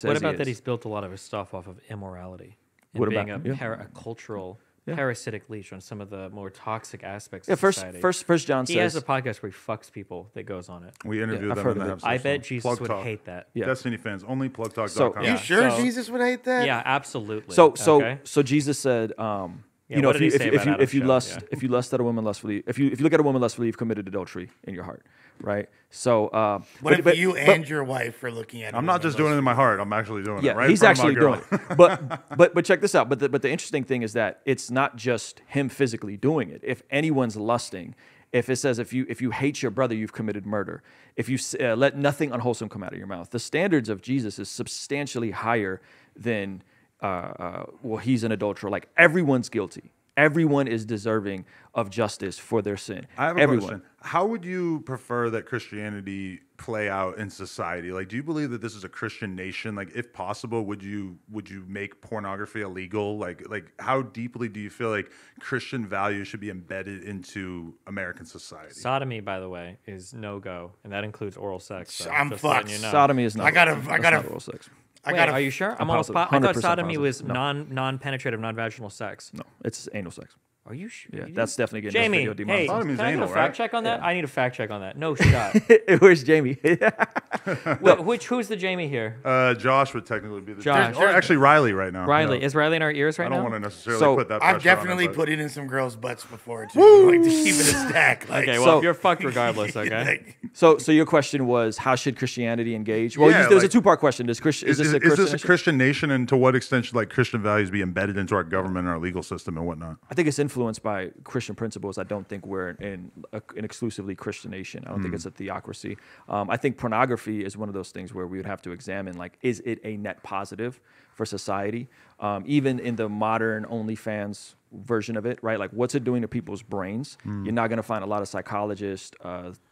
says What about he that is. he's built a lot of his stuff off of immorality and What being about- a cultural Yeah. parasitic leech on some of the more toxic aspects Yeah, of first, society? first John He has says. a podcast where he fucks people that goes on it. We interview I've them heard and of they it. have I stuff bet on Jesus Plug would Talk. hate that. Yeah. Destiny fans, only plugtalk.com. So- You Yeah. sure So- Jesus would hate that? Yeah, absolutely. So okay? Jesus said, Yeah, you know, what if did you he say about if you Adam's lust show? Yeah. if you lust at a woman lustfully, if you look at a woman lustfully, you've committed adultery in your heart, right? So What but- if you but- and your wife are looking at? I'm not just doing it in my heart. I'm actually doing it. Yeah, Right in he's front of my actually doing girl. it. But check this out. But the interesting thing is that it's not just him physically doing it. If anyone's lusting, if it says if you hate your brother, you've committed murder. If you let nothing unwholesome come out of your mouth, the standards of Jesus is substantially higher than well, he's an adulterer. Like everyone's guilty. Everyone is deserving of justice for their sin. I have a Everyone. question. How would you prefer that Christianity play out in society? Like, do you believe that this is a Christian nation? Like, if possible, would you make pornography illegal? Like how deeply do you feel like Christian values should be embedded into American society? Sodomy, by the way, is no go, and that includes oral sex. So I'm just letting fucked. You know. Sodomy is not. I gotta- that's I gotta- not oral sex. I Wait, gotta. are you sure? I'm almost. positive, I thought 100% sodomy positive. was No. non-penetrative, non-vaginal sex. No, it's anal sex. Are you sure? Yeah, that's definitely getting Jamie. this video Hey, demonetized. Sodomy's can I get a anal, fact right? check on that? I need a fact check on that. No shot. Where's Jamie? Who's the Jamie here? Josh would technically be the Josh. or actually Riley right now. Riley. Yeah. Is Riley in our ears right I now? don't want to necessarily So, put that pressure I've definitely on him, but- put it in some girls' butts before too. Like to keep it a stack. Like, Okay, So- well, you're fucked regardless. Okay. like, So your question was, how should Christianity engage? Well, Yeah, there was a like- two-part question. Is this a Is Christian this a nation? Christian nation, and to what extent should like Christian values be embedded into our government and our legal system and whatnot? I think it's influenced by Christian principles. I don't think we're in an exclusively Christian nation. I don't think it's a theocracy. I think pornography is one of those things where we would have to examine, like, is it a net positive for society? Even in the modern OnlyFans version of it, right? Like, what's it doing to people's brains? You're not going to find a lot of psychologists,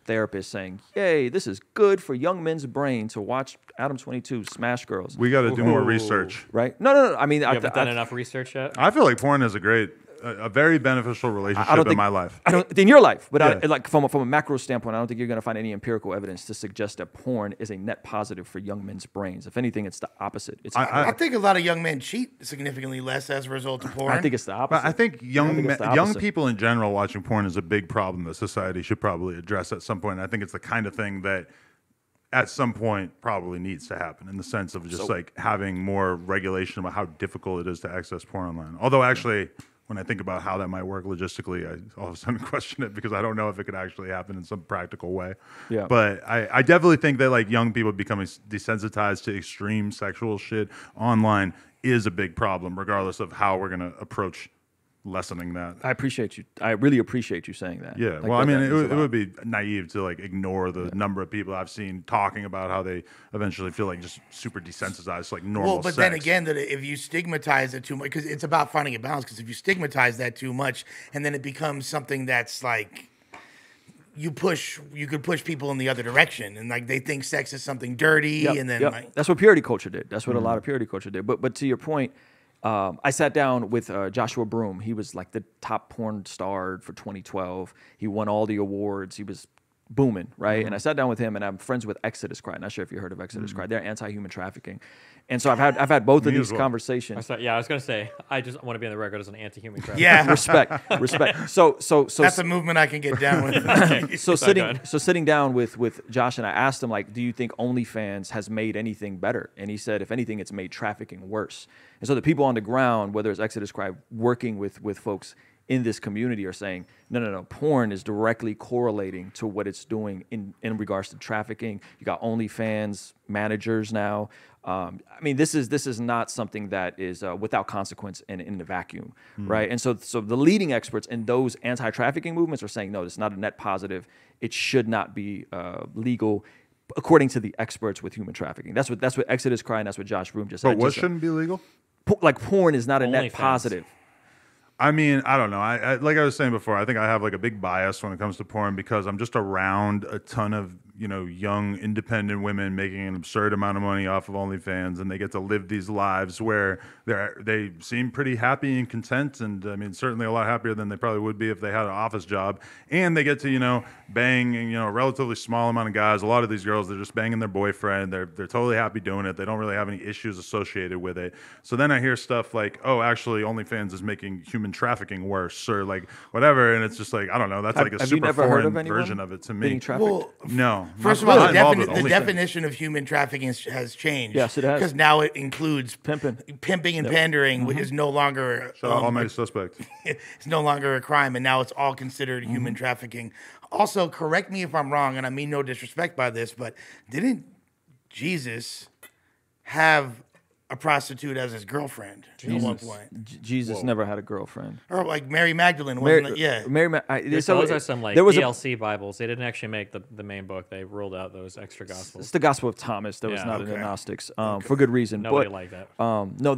therapists saying, yay, this is good for young men's brain to watch Adam 22 smash girls. We got to do more Ooh. research. Right? No. I mean, You haven't done enough research yet. I feel like porn is a very beneficial relationship in my life. I don't in your life, but Yeah. like from a macro standpoint, I don't think you're going to find any empirical evidence to suggest that porn is a net positive for young men's brains. If anything, it's the opposite. It's I think a lot of young men cheat significantly less as a result of porn. I think it's the opposite. But I think young think it's the young opposite. people in general watching porn is a big problem that society should probably address at some point. I think it's the kind of thing that at some point probably needs to happen in the sense of just like having more regulation about how difficult it is to access porn online. Although actually, when I think about how that might work logistically, I all of a sudden question it because I don't know if it could actually happen in some practical way. Yeah. But I definitely think that like young people becoming desensitized to extreme sexual shit online is a big problem, regardless of how we're going to approach lessening that. I appreciate you. I really appreciate you saying that. Yeah, Like, well, I that mean, means it a lot. would be naive to like ignore the number of people I've seen talking about how they eventually feel like just super desensitized to like normal Well, but sex. then again, that if you stigmatize it too much, because it's about finding a balance. Because if you stigmatize that too much, and then it becomes something that's like you could push people in the other direction, and like they think sex is something dirty, Yep, and then yep. like That's what purity culture did. That's what a Mm-hmm. lot of purity culture did. But to your point, I sat down with Joshua Broom. He was like the top porn star for 2012. He won all the awards. He was booming, right? Mm-hmm. And I sat down with him, and I'm friends with Exodus Cry. Not sure if you heard of Exodus Cry. They're anti-human trafficking, and so I've had both of Me these as well. conversations. I was gonna say I just want to be on the record as an anti-human trafficker. yeah, Respect. So that's a movement I can get down with. so Sorry, go sitting down with Josh, and I asked him, like, do you think OnlyFans has made anything better? And he said, if anything, it's made trafficking worse. And so the people on the ground, whether it's Exodus Cry working with folks in this community, are saying, no, porn is directly correlating to what it's doing in regards to trafficking. You got OnlyFans managers now. I mean, this is not something that is without consequence and in the vacuum, right? And so the leading experts in those anti-trafficking movements are saying, no, it's not a net positive. It should not be legal, according to the experts with human trafficking. That's what Exodus Cry and that's what Josh Broom just said. but what Just, shouldn't be legal? like porn is not a net OnlyFans. positive. I mean, I don't know. I like I was saying before, I think I have like a big bias when it comes to porn because I'm just around a ton of you know, young independent women making an absurd amount of money off of OnlyFans, and they get to live these lives where they seem pretty happy and content, and I mean certainly a lot happier than they probably would be if they had an office job, and they get to, you know, bang, you know, a relatively small amount of guys. A lot of these girls, they're just banging their boyfriend. They're totally happy doing it. They don't really have any issues associated with it. So then I hear stuff like, oh, actually OnlyFans is making human trafficking worse, or like whatever, and it's just like, I don't know, that's like a Have you super never heard foreign of anyone version of it to me. being trafficked? Well, No. first of not all, involved with the OnlyFans. definition of human trafficking has changed. Yes, it has. Because now it includes Pimping. and pandering, which is no longer Shout out all my suspects. it's no longer a crime, and now it's all considered Mm-hmm. human trafficking. Also, correct me if I'm wrong, and I mean no disrespect by this, but didn't Jesus have a prostitute as his girlfriend at one point? Jesus never had a girlfriend. Or like Mary Magdalene, wasn't it? Yeah. Those are some like there was DLC Bibles. They didn't actually make the main book. They ruled out those extra gospels. it's the Gospel of Thomas that was Yeah. not in the Okay. Gnostics for good reason. Nobody but, liked that. No,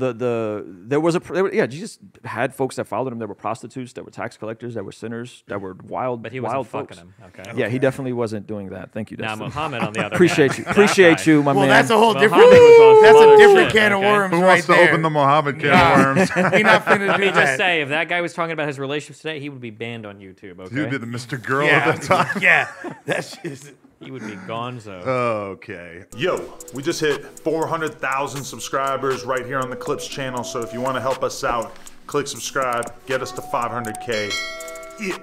Jesus had folks that followed him. There were prostitutes, there were tax collectors, there were sinners, there were wild, But he wild wasn't folks. fucking them. Okay. Yeah, he definitely wasn't doing that. Thank you, Now Dustin. Muhammad on the other Appreciate hand, you, that appreciate guy. you, my Well, man. that's a whole Muhammad different. was on some That's a other different shit, can of okay? worms Who right wants to there. open the Muhammad can of worms? We're not finna do Let me that. just say, if that guy was talking about his relationships today, he would be banned on YouTube. Okay. You'd be the Mr. Girl Yeah, at that time. yeah. That's just. He would be gonzo. Okay. Yo, we just hit 400,000 subscribers right here on the Clips channel. So if you want to help us out, click subscribe, get us to 500K. Yeah.